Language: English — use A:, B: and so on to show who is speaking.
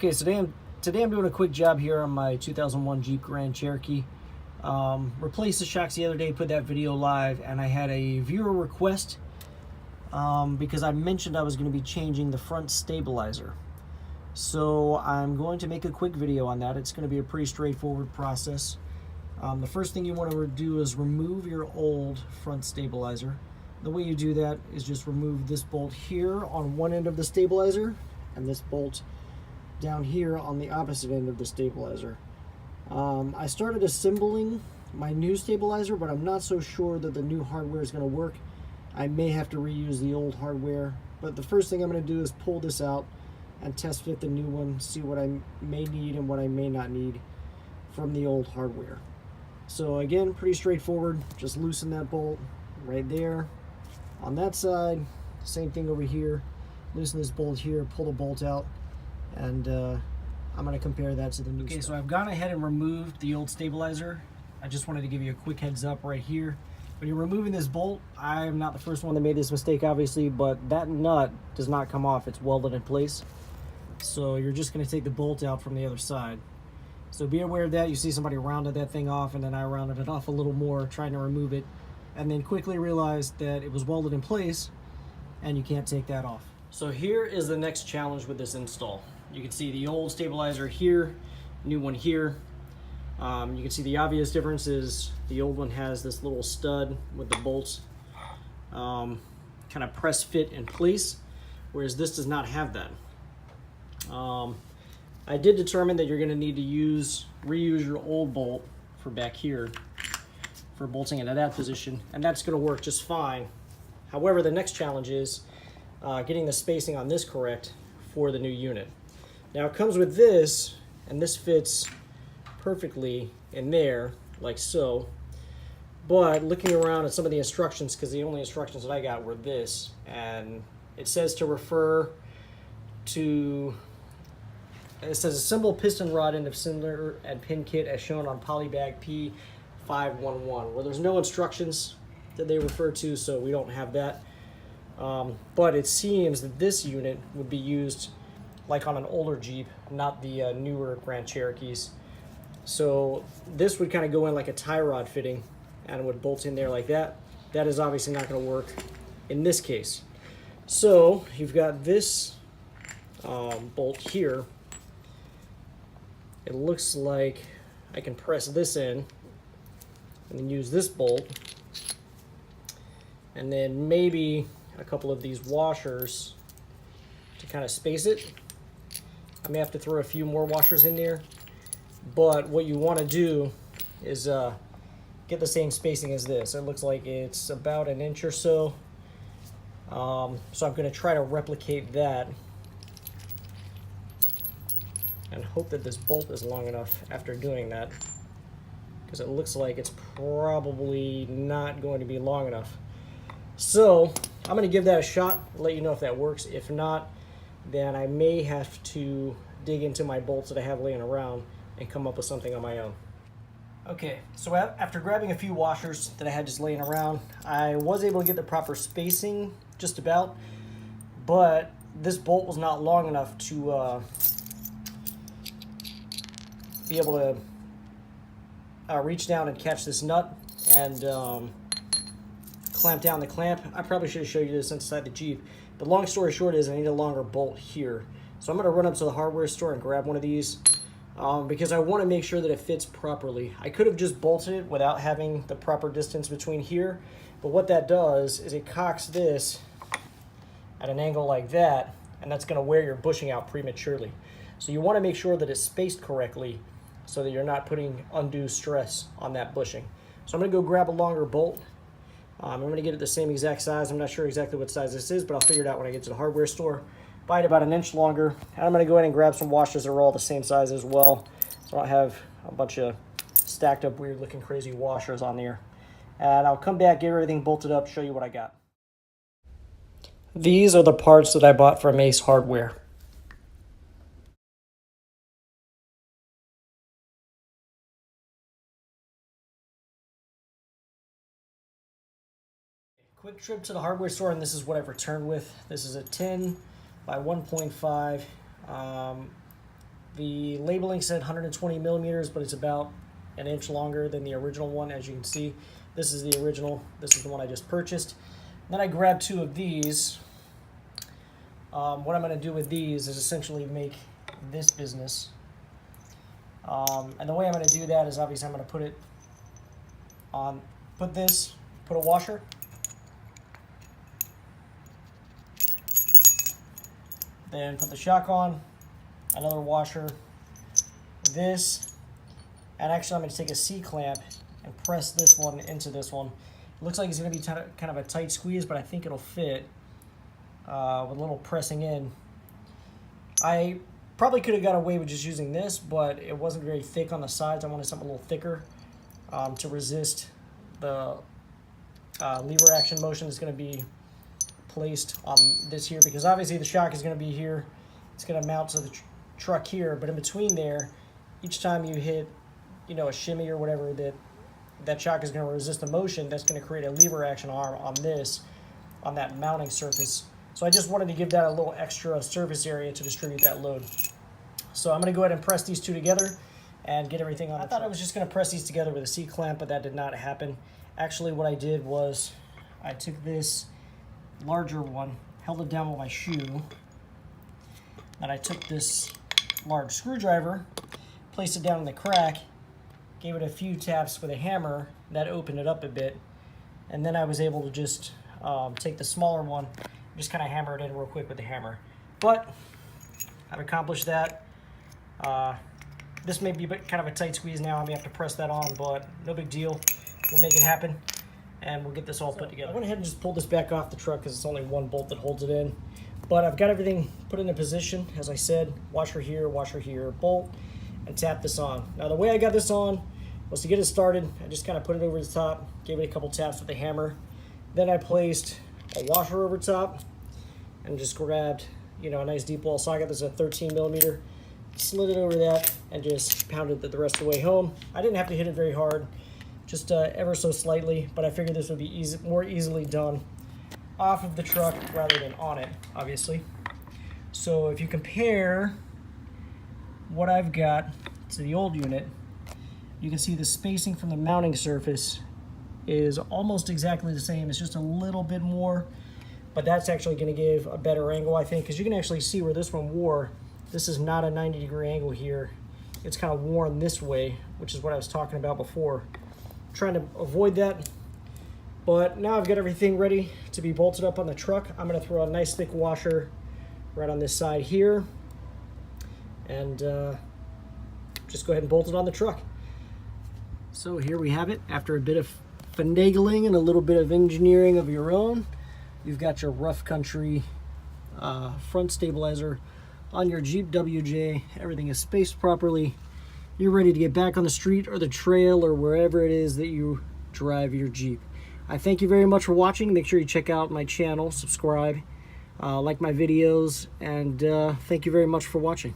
A: Okay, so today I'm doing a quick job here on my 2001 Jeep Grand Cherokee. Replaced the shocks the other day, put that video live, and I had a viewer request because I mentioned I was going to be changing the front stabilizer. So I'm going to make a quick video on that. It's going to be a pretty straightforward process. The first thing you want to do is remove your old front stabilizer. The way you do that is just remove this bolt here on one end of the stabilizer and this bolt down here on the opposite end of the stabilizer. I started assembling my new stabilizer, but I'm not so sure that the new hardware is going to work. I may have to reuse the old hardware, but the first thing I'm going to do is pull this out and test fit the new one, see what I may need and what I may not need from the old hardware. So again, pretty straightforward. Just loosen that bolt right there. On that side, same thing over here. Loosen this bolt here, pull the bolt out, and I'm going to compare that to the new stuff. So I've gone ahead and removed the old stabilizer. I just wanted to give you a quick heads up right here. When you're removing this bolt, I'm not the first one that made this mistake, obviously, but that nut does not come off. It's welded in place. So you're just going to take the bolt out from the other side. So be aware of that. You see somebody rounded that thing off, and then I rounded it off a little more trying to remove it, and then quickly realized that it was welded in place and you can't take that off. So here is the next challenge with this install. You can see the old stabilizer here, new one here. You can see the obvious difference is the old one has this little stud with the bolts kind of press fit in place, whereas this does not have that. I did determine that you're going to need to reuse your old bolt for back here for bolting into that position, and that's going to work just fine. However, the next challenge is getting the spacing on this correct for the new unit. Now it comes with this, and this fits perfectly in there, like so. But looking around at some of the instructions, because the only instructions that I got were this, and it says to refer to, it says assemble piston rod end of cylinder and pin kit as shown on polybag P511. Well, there's no instructions that they refer to, so we don't have that. But it seems that this unit would be used like on an older Jeep, not the newer Grand Cherokees. So this would kind of go in like a tie rod fitting and it would bolt in there like that. That is obviously not going to work in this case. So you've got this bolt here. It looks like I can press this in and then use this bolt, and then maybe a couple of these washers to kind of space it. I may have to throw a few more washers in there, but what you want to do is get the same spacing as this. It looks like it's about an inch or so. So I'm going to try to replicate that and hope that this bolt is long enough after doing that, because it looks like it's probably not going to be long enough. So I'm going to give that a shot, let you know if that works. If not, then I may have to dig into my bolts that I have laying around and come up with something on my own. Okay, so after grabbing a few washers that I had just laying around, I was able to get the proper spacing just about, but this bolt was not long enough to be able to reach down and catch this nut and clamp down the clamp. I probably should have showed you this inside the Jeep, but long story short is I need a longer bolt here. So I'm going to run up to the hardware store and grab one of these because I want to make sure that it fits properly. I could have just bolted it without having the proper distance between here, but what that does is it cocks this at an angle like that, and that's going to wear your bushing out prematurely. So you want to make sure that it's spaced correctly so that you're not putting undue stress on that bushing. So I'm going to go grab a longer bolt. I'm going to get it the same exact size. I'm not sure exactly what size this is, but I'll figure it out when I get to the hardware store. Buy it about an inch longer. And I'm going to go ahead and grab some washers that are all the same size as well, so I don't have a bunch of stacked up weird looking crazy washers on there. And I'll come back, get everything bolted up, show you what I got. These are the parts that I bought from Ace Hardware. Quick trip to the hardware store, and this is what I've returned with. This is a 10 by 1.5 The labeling said 120 millimeters, but it's about an inch longer than the original one, as you can see. This is the original. This is the one I just purchased. Then I grabbed 2 of these. What I'm going to do with these is essentially make this business. And the way I'm going to do that is obviously I'm going to put it on, put a washer. Then put the shock on, another washer, this, and actually I'm going to take a C-clamp and press this one into this one. It looks like it's going to be kind of a tight squeeze, but I think it'll fit with a little pressing in. I probably could have got away with just using this, but it wasn't very thick on the sides. I wanted something a little thicker to resist the lever action motion that's going to be placed on this here, because obviously the shock is going to be here. It's going to mount to the truck here, but in between there, each time you hit, you know, a shimmy or whatever, that shock is going to resist the motion. That's going to create a lever action arm on that mounting surface. So I just wanted to give that a little extra surface area to distribute that load. So I'm going to go ahead and press these 2 together and get everything on. I thought I was just going to press these together with a C-clamp, but that did not happen. Actually, what I did was I took this larger one, held it down with my shoe, and I took this large screwdriver, placed it down in the crack, gave it a few taps with a hammer, that opened it up a bit, and then I was able to just take the smaller one, just kind of hammer it in real quick with the hammer. But I've accomplished that. This may be kind of a tight squeeze now. I may have to press that on, but no big deal. We'll make it happen, and we'll get this all put together. I went ahead and just pulled this back off the truck because it's only one bolt that holds it in. But I've got everything put into position. As I said, washer here, bolt, and tap this on. Now the way I got this on was to get it started. I just kind of put it over the top, gave it a couple taps with the hammer. Then I placed a washer over top and just grabbed, you know, a nice deep wall socket. This is a 13 millimeter. Slid it over that and just pounded it the rest of the way home. I didn't have to hit it very hard, just ever so slightly, but I figured this would be more easily done off of the truck rather than on it, obviously. So if you compare what I've got to the old unit, you can see the spacing from the mounting surface is almost exactly the same. It's just a little bit more, but that's actually going to give a better angle, I think, because you can actually see where this one wore. This is not a 90-degree angle here. It's kind of worn this way, which is what I was talking about before. I'm trying to avoid that, but now I've got everything ready to be bolted up on the truck. I'm going to throw a nice thick washer right on this side here, and just go ahead and bolt it on the truck. So here we have it. After a bit of finagling and a little bit of engineering of your own, you've got your rough country front stabilizer on your Jeep WJ. Everything is spaced properly. You're ready to get back on the street or the trail or wherever it is that you drive your Jeep. I thank you very much for watching. Make sure you check out my channel, subscribe, like my videos, and thank you very much for watching.